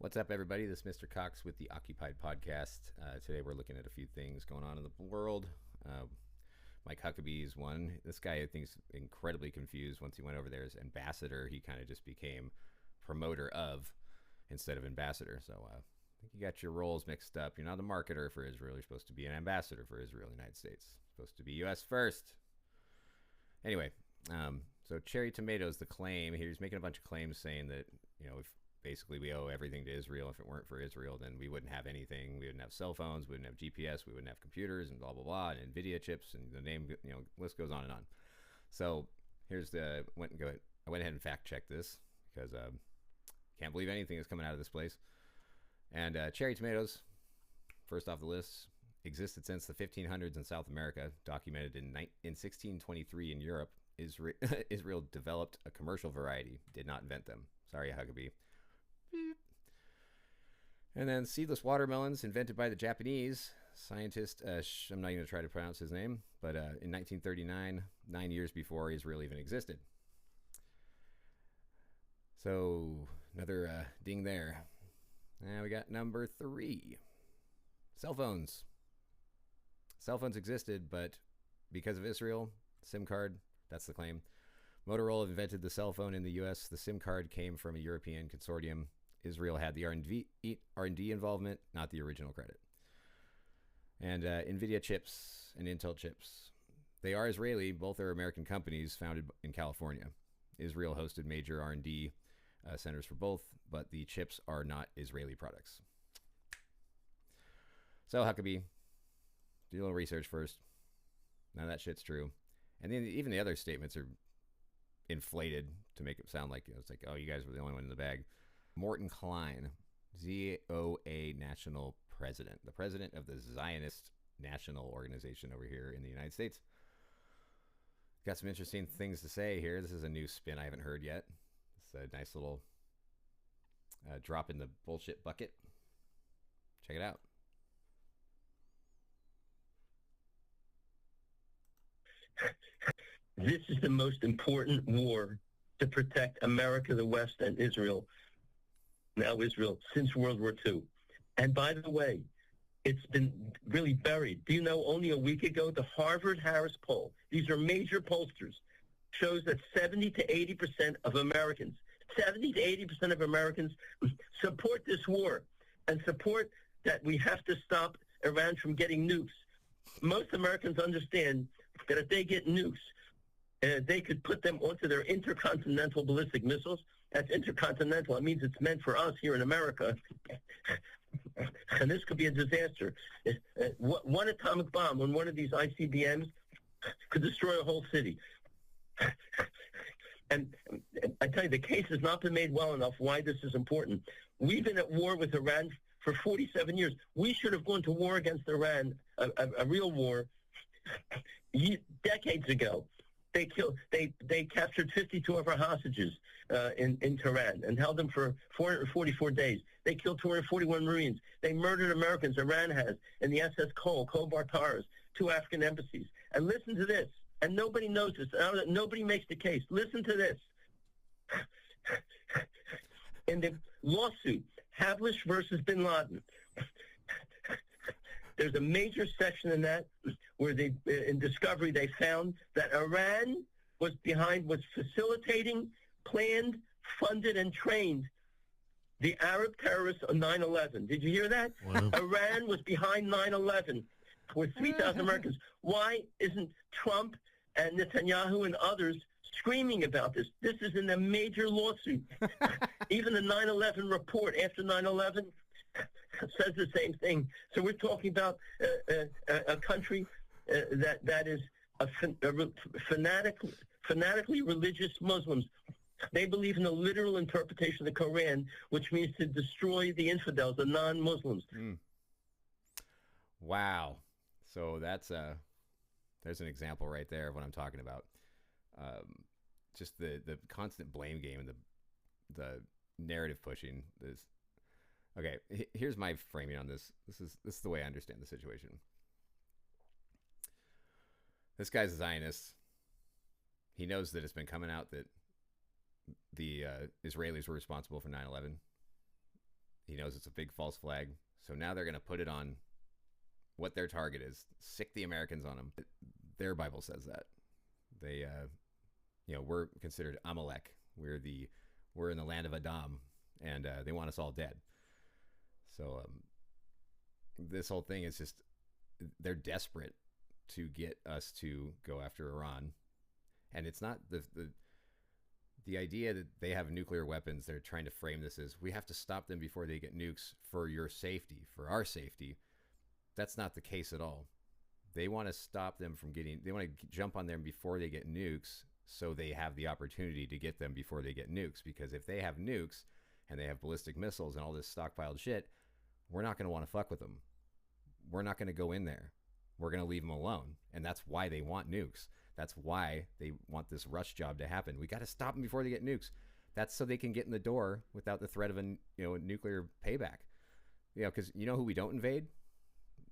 What's up, everybody? This is Mr. Cox with the Occupied Podcast. Today we're looking at a few things going on in the world. Mike Huckabee is one. This guy, I think, is incredibly confused. Once he went over there as ambassador, he kind of just became promoter of instead of ambassador. So I think you got your roles mixed up. You're not a marketer for Israel. You're supposed to be an ambassador for Israel, United States. Supposed to be U.S. first. Anyway, so cherry tomatoes, the claim. He was making a bunch of claims saying that, if basically we owe everything to Israel. If it weren't for Israel, then we wouldn't have anything. We wouldn't have cell phones. We wouldn't have GPS. We wouldn't have computers and blah, blah, blah, and NVIDIA chips, and the name, list goes on and on. So here's I went ahead and fact checked this because can't believe anything is coming out of this place. And cherry tomatoes, first off the list, existed since the 1500s in South America, documented in 1623 in Europe. Israel developed a commercial variety, did not invent them. Sorry, Huckabee. And then seedless watermelons, invented by the Japanese scientist, I'm not even going to try to pronounce his name, but in 1939, 9 years before Israel even existed. So another ding there. Now we got number 3. Cell phones. Cell phones existed, but because of Israel, SIM card, that's the claim. Motorola invented the cell phone in the U.S. The SIM card came from a European consortium. Israel had the R&D involvement, not the original credit. And NVIDIA chips and Intel chips, they are Israeli. Both are American companies founded in California. Israel hosted major R&D centers for both, but the chips are not Israeli products. So Huckabee, do a little research first. None of that shit's true. And then even the other statements are inflated to make it sound like it's like, oh, you guys were the only one in the bag. Morton Klein, ZOA National President, the president of the Zionist National Organization over here in the United States. Got some interesting things to say here. This is a new spin I haven't heard yet. It's a nice little drop in the bullshit bucket. Check it out. This is the most important war to protect America, the West, and Israel. Now Israel, since World War II. And by the way, it's been really buried. Do you know, only a week ago, the Harvard-Harris poll, these are major pollsters, shows that 70 to 80% of Americans, 70 to 80% of Americans support this war and support that we have to stop Iran from getting nukes. Most Americans understand that if they get nukes, they could put them onto their intercontinental ballistic missiles. That's intercontinental. It means it's meant for us here in America. And this could be a disaster. One atomic bomb on one of these ICBMs could destroy a whole city. And I tell you, the case has not been made well enough why this is important. We've been at war with Iran for 47 years. We should have gone to war against Iran, a real war, decades ago. They captured 52 of our hostages in Tehran and held them for 444 days. They killed 241 Marines. They murdered Americans, Iran has, in the SS Cole Bartaras, 2 African embassies. And listen to this, and nobody knows this. Nobody makes the case. Listen to this. In the lawsuit, Havlish versus bin Laden, there's a major section in that where in discovery, they found that Iran was facilitating, planned, funded, and trained the Arab terrorists on 9/11. Did you hear that? Wow. Iran was behind 9/11 with 3,000 Americans. Why isn't Trump and Netanyahu and others screaming about this? This is in a major lawsuit. Even the 9/11 report after 9/11 says the same thing. So we're talking about a country that is fanatically religious Muslims. They believe in the literal interpretation of the Quran, which means to destroy the infidels, the non-Muslims. Wow. So there's an example right there of what I'm talking about. Just the constant blame game and the narrative pushing. Okay, here's my framing on this. This is the way I understand the situation. This guy's a Zionist. He knows that it's been coming out that the Israelis were responsible for 9/11. He knows it's a big false flag. So now they're going to put it on what their target is. Sick the Americans on them. Their Bible says that. They, we're considered Amalek. We're in the land of Adam, and they want us all dead. So this whole thing is just, they're desperate to get us to go after Iran. And it's not the idea that they have nuclear weapons. They're trying to frame this as, we have to stop them before they get nukes for your safety, for our safety. That's not the case at all. They want to stop them from they want to jump on them before they get nukes, so they have the opportunity to get them before they get nukes. Because if they have nukes and they have ballistic missiles and all this stockpiled shit, we're not going to want to fuck with them. We're not going to go in there. We're going to leave them alone. And that's why they want nukes. That's why they want this rush job to happen. We got to stop them before they get nukes. That's so they can get in the door without the threat of a nuclear payback. Because you know who we don't invade?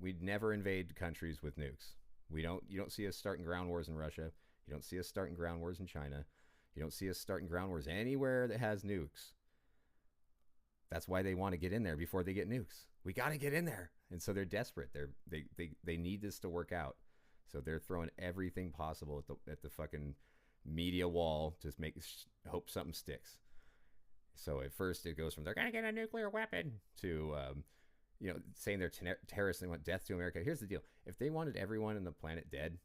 We'd never invade countries with nukes. You don't see us starting ground wars in Russia. You don't see us starting ground wars in China. You don't see us starting ground wars anywhere that has nukes. That's why they want to get in there before they get nukes. We got to get in there. And so they're desperate. They need this to work out. So they're throwing everything possible at the fucking media wall to hope something sticks. So at first it goes from, they're going to get a nuclear weapon, to saying they're terrorists and they want death to America. Here's the deal. If they wanted everyone on the planet dead,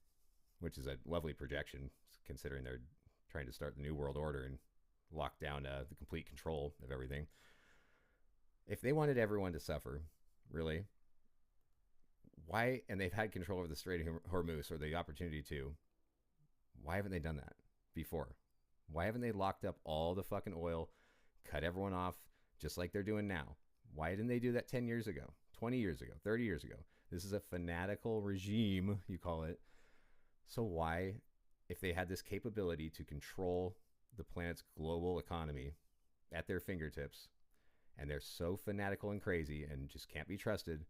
which is a lovely projection considering they're trying to start the New World Order and lock down the complete control of everything. If they wanted everyone to suffer, really, why, and they've had control over the Strait of Hormuz, or the opportunity to, why haven't they done that before? Why haven't they locked up all the fucking oil, cut everyone off, just like they're doing now? Why didn't they do that 10 years ago, 20 years ago, 30 years ago? This is a fanatical regime, you call it. So why, if they had this capability to control the planet's global economy at their fingertips, and they're so fanatical and crazy and just can't be trusted,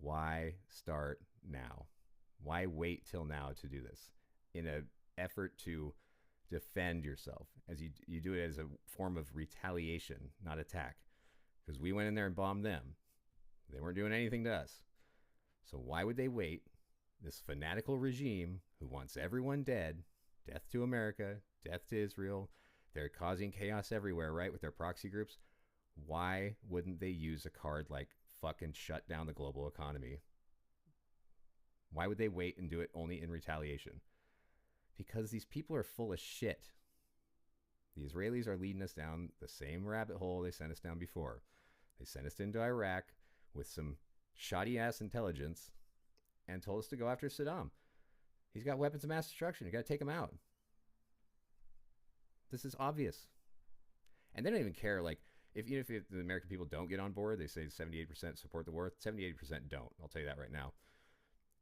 why start now? Why wait till now to do this? In an effort to defend yourself, as you do it as a form of retaliation, not attack. Because we went in there and bombed them. They weren't doing anything to us. So why would they wait? This fanatical regime who wants everyone dead, death to America, death to Israel, they're causing chaos everywhere, right, with their proxy groups. Why wouldn't they use a card like fucking shut down the global economy? Why would they wait and do it only in retaliation? Because these people are full of shit. The Israelis are leading us down the same rabbit hole they sent us down before. They sent us into Iraq with some shoddy-ass intelligence and told us to go after Saddam. He's got weapons of mass destruction. You got to take him out. This is obvious. And they don't even care, like, if the American people don't get on board, they say 78% support the war. 78% don't. I'll tell you that right now.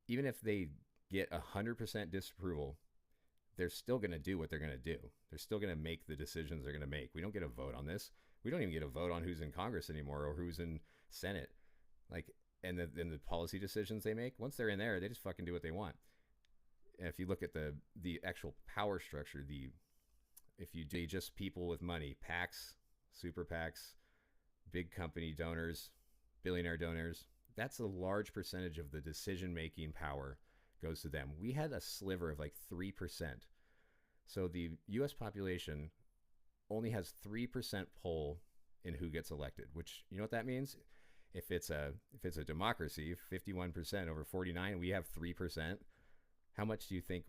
Even if they get 100% disapproval, they're still going to do what they're going to do. They're still going to make the decisions they're going to make. We don't get a vote on this. We don't even get a vote on who's in Congress anymore or who's in Senate. And the policy decisions they make, once they're in there, they just fucking do what they want. And if you look at the actual power structure, if you do just people with money, PACs, super PACs, big company donors, billionaire donors, that's a large percentage of the decision-making power goes to them. We had a sliver of like 3%. So the U.S. population only has 3% pull in who gets elected, which, you know what that means? If it's a democracy, 51% over 49, we have 3%. How much do you think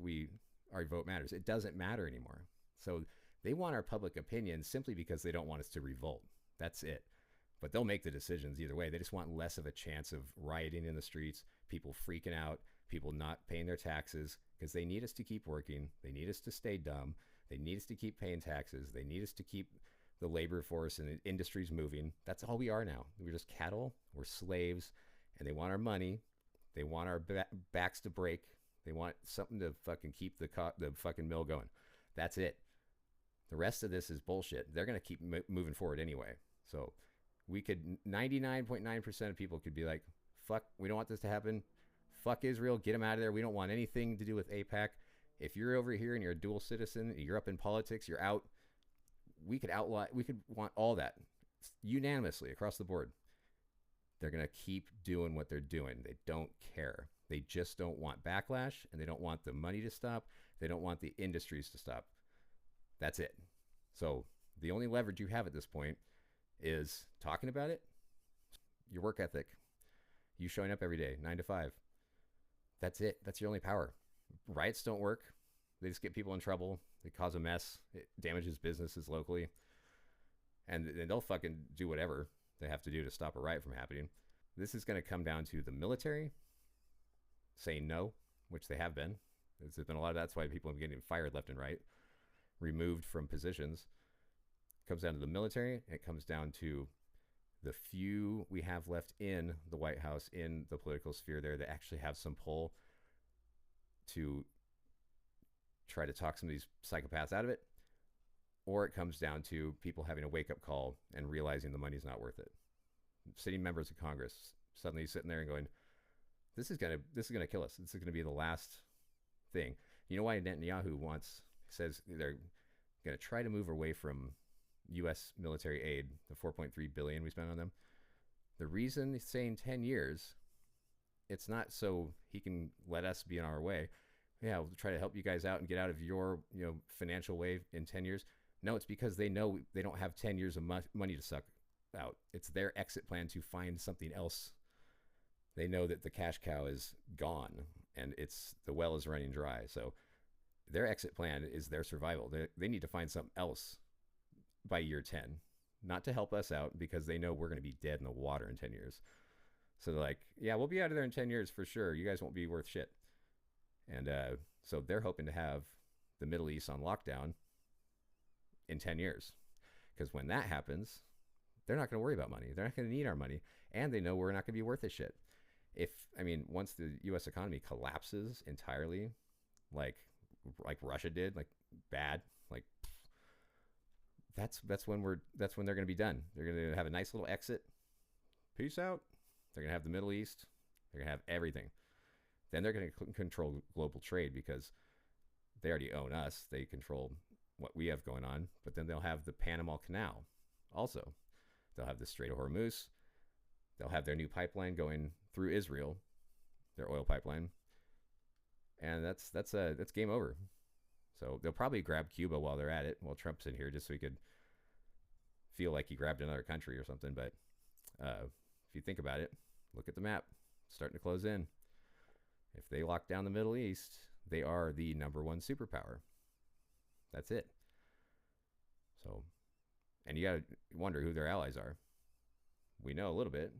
our vote matters? It doesn't matter anymore. So they want our public opinion simply because they don't want us to revolt. That's it. But they'll make the decisions either way. They just want less of a chance of rioting in the streets, people freaking out, people not paying their taxes, because they need us to keep working. They need us to stay dumb. They need us to keep paying taxes. They need us to keep the labor force and the industries moving. That's all we are now. We're just cattle. We're slaves. And they want our money. They want our backs to break. They want something to fucking keep the fucking mill going. That's it. The rest of this is bullshit. They're going to keep moving forward anyway. So we could, 99.9% of people could be like, fuck, we don't want this to happen. Fuck Israel. Get them out of there. We don't want anything to do with AIPAC. If you're over here and you're a dual citizen, you're up in politics, you're out. We could want all that. unanimously across the board, they're going to keep doing what they're doing. They don't care. They just don't want backlash, and they don't want the money to stop. They don't want the industries to stop. That's it. So the only leverage you have at this point is talking about it, your work ethic, you showing up every day, 9 to 5. That's it. That's your only power. Riots don't work. They just get people in trouble. They cause a mess. It damages businesses locally. And they'll fucking do whatever they have to do to stop a riot from happening. This is going to come down to the military saying no, which they have been. There's been a lot of that's why people are getting fired left and right, removed from positions. It comes down to the military. It comes down to the few we have left in the White House, in the political sphere there, that actually have some pull to try to talk some of these psychopaths out of it. Or it comes down to people having a wake-up call and realizing the money's not worth it. Sitting members of Congress suddenly sitting there and going, this is gonna kill us. This is gonna be the last thing. You know why Netanyahu says they're gonna try to move away from U.S. military aid, the $4.3 billion we spent on them. The reason he's saying 10 years, it's not so he can let us be on our way. Yeah, we'll try to help you guys out and get out of your financial wave in 10 years. No, it's because they know they don't have 10 years of money to suck out. It's their exit plan to find something else. They know that the cash cow is gone and the well is running dry. So their exit plan is their survival. They need to find something else by year 10, not to help us out, because they know we're going to be dead in the water in 10 years. So they're like, yeah, we'll be out of there in 10 years for sure. You guys won't be worth shit. And so they're hoping to have the Middle East on lockdown in 10 years. Because when that happens, they're not going to worry about money. They're not going to need our money. And they know we're not going to be worth a shit. Once the U.S. economy collapses entirely, like Russia did, like bad, like that's when they're going to be done. They're going to have a nice little exit. Peace out. They're going to have the Middle East. They're going to have everything. Then they're going to control global trade, because they already own us. They control what we have going on. But then they'll have the Panama Canal also. They'll have the Strait of Hormuz. They'll have their new pipeline going through Israel, their oil pipeline. And that's game over. So they'll probably grab Cuba while they're at it, while Trump's in here, just so he could feel like he grabbed another country or something. But if you think about it, look at the map. It's starting to close in. If they lock down the Middle East, they are the number one superpower. That's it. So, and you got to wonder who their allies are. We know a little bit,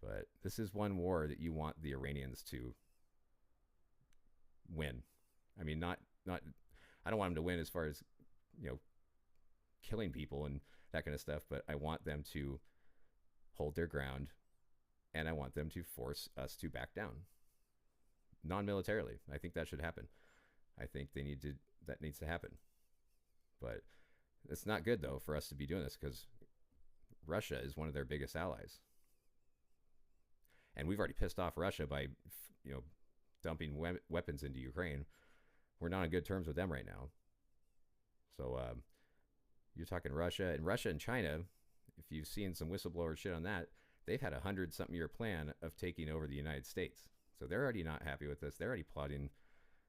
but this is one war that you want the Iranians to win. I mean, not. I don't want them to win as far as, killing people and that kind of stuff, but I want them to hold their ground, and I want them to force us to back down, non-militarily. I think that should happen. I think that needs to happen. But it's not good, though, for us to be doing this, because Russia is one of their biggest allies. And we've already pissed off Russia by, dumping weapons into Ukraine. We're not on good terms with them right now. So you're talking Russia and China. If you've seen some whistleblower shit on that, they've had 100-something year plan of taking over the United States. So they're already not happy with this. They're already plotting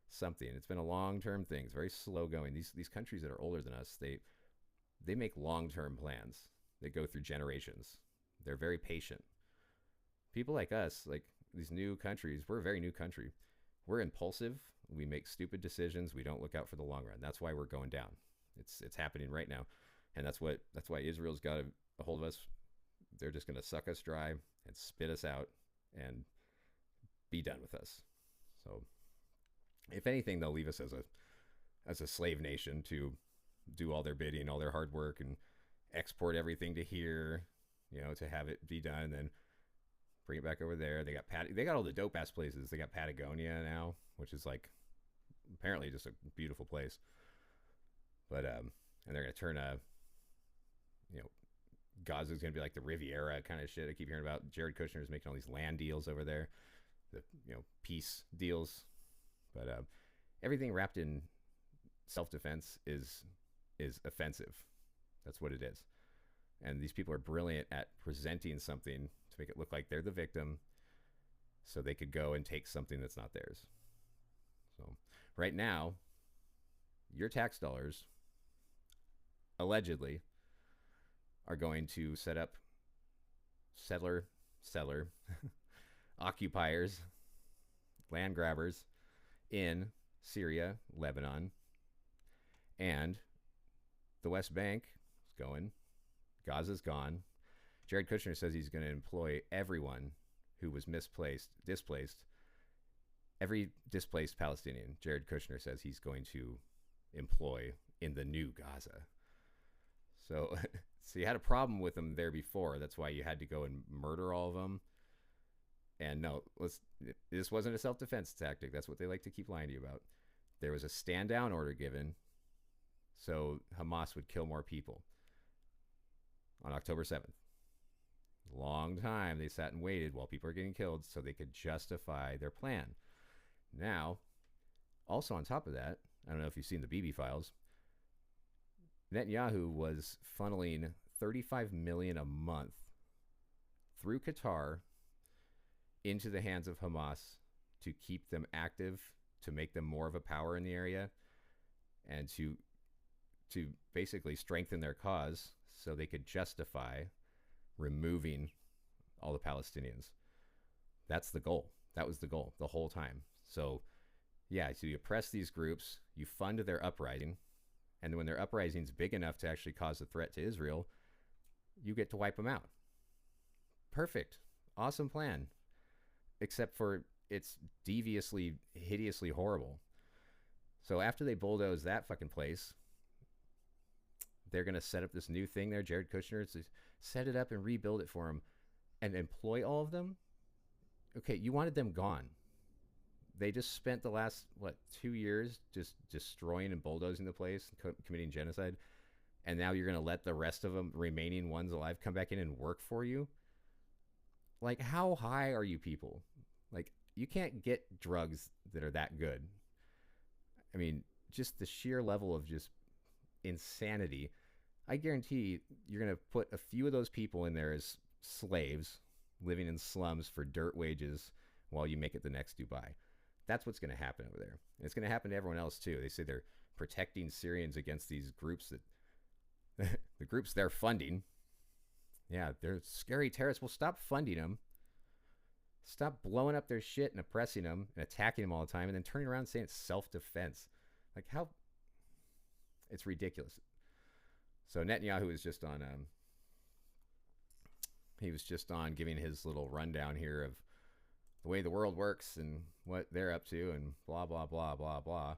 something. It's been a long-term thing. It's very slow going. These countries that are older than us, they make long-term plans that go through generations. They're very patient. People like us, like these new countries, we're a very new country. We're impulsive. We make stupid decisions. We don't look out for the long run. That's why we're going down. It's happening right now. And that's why Israel's got a hold of us. They're just going to suck us dry and spit us out and be done with us. So if anything, they'll leave us as a slave nation to do all their bidding, all their hard work, and export everything to here, to have it be done, and then bring it back over there. They got all the dope ass places. They got Patagonia now, which is like apparently just a beautiful place. But and they're gonna turn Gaza's gonna be like the Riviera kind of shit I keep hearing about. Jared Kushner's making all these land deals over there, the peace deals. But everything wrapped in self-defense is offensive. That's what it is. And these people are brilliant at presenting something to make it look like they're the victim so they could go and take something that's not theirs. So right now, your tax dollars allegedly are going to set up settler, occupiers, land grabbers in Syria, Lebanon, and the West Bank is going. Gaza's gone. Jared Kushner says he's going to employ everyone who was displaced. Every displaced Palestinian, Jared Kushner says he's going to employ in the new Gaza. So you had a problem with them there before. That's why you had to go and murder all of them. And no, this wasn't a self-defense tactic. That's what they like to keep lying to you about. There was a stand-down order given so Hamas would kill more people on October 7th. Long time they sat and waited while people are getting killed so they could justify their plan. Now, also on top of that, I don't know if you've seen the Bibi files, Netanyahu was funneling $35 million a month through Qatar into the hands of Hamas to keep them active, to make them more of a power in the area, and to basically strengthen their cause so they could justify removing all the Palestinians. That's the goal. That was the goal the whole time. So, yeah, so you oppress these groups, you fund their uprising, and when their uprising is big enough to actually cause a threat to Israel, you get to wipe them out. Perfect. Awesome plan. Except for it's deviously, hideously horrible. So after they bulldoze that fucking place, they're going to set up this new thing there. Jared Kushner to set it up and rebuild it for them and employ all of them. Okay, you wanted them gone. They just spent the last, 2 years just destroying and bulldozing the place, committing genocide. And now you're going to let the rest of them, remaining ones alive, come back in and work for you? Like, how high are you people? Like, you can't get drugs that are that good. I mean, just the sheer level of just insanity. I guarantee you're going to put a few of those people in there as slaves living in slums for dirt wages while you make it the next Dubai. That's what's going to happen over there. And it's going to happen to everyone else too. They say they're protecting Syrians against these groups that the groups they're funding. Yeah, they're scary terrorists. Well, stop funding them. Stop blowing up their shit and oppressing them and attacking them all the time and then turning around and saying it's self-defense. Like, how? It's ridiculous. So Netanyahu was just on giving his little rundown here of the way the world works and what they're up to and blah, blah, blah, blah, blah.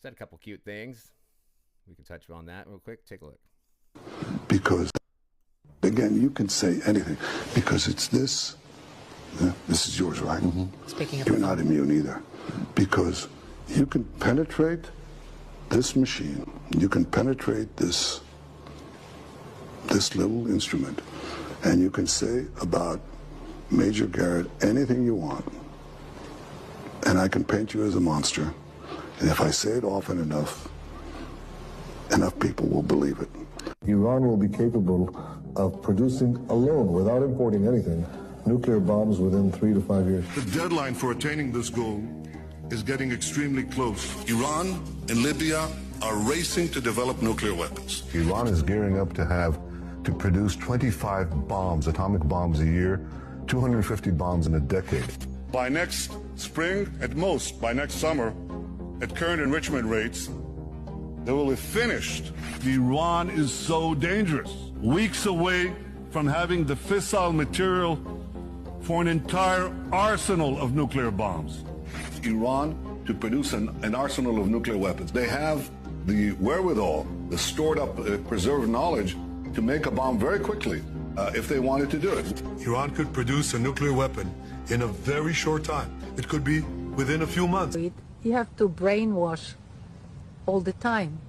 Said a couple cute things. We can touch on that real quick. Take a look. Because, again, you can say anything. Because it's this. This is yours, right? Mm-hmm. Speaking of, you're not immune either. Because you can penetrate this machine. You can penetrate this little instrument. And you can say about Major Garrett anything you want. And I can paint you as a monster. And if I say it often enough people will believe it. Iran will be capable of producing alone, without importing anything, nuclear bombs within 3 to 5 years. The deadline for attaining this goal is getting extremely close. Iran and Libya are racing to develop nuclear weapons. Iran is gearing up to produce 25 bombs, atomic bombs a year, 250 bombs in a decade. By next spring, at most, by next summer, at current enrichment rates, they will have finished. Iran is so dangerous. Weeks away from having the fissile material for an entire arsenal of nuclear bombs. Iran to produce an arsenal of nuclear weapons. They have the wherewithal, the stored up, preserved knowledge to make a bomb very quickly if they wanted to do it. Iran could produce a nuclear weapon in a very short time. It could be within a few months. you have to brainwash all the time.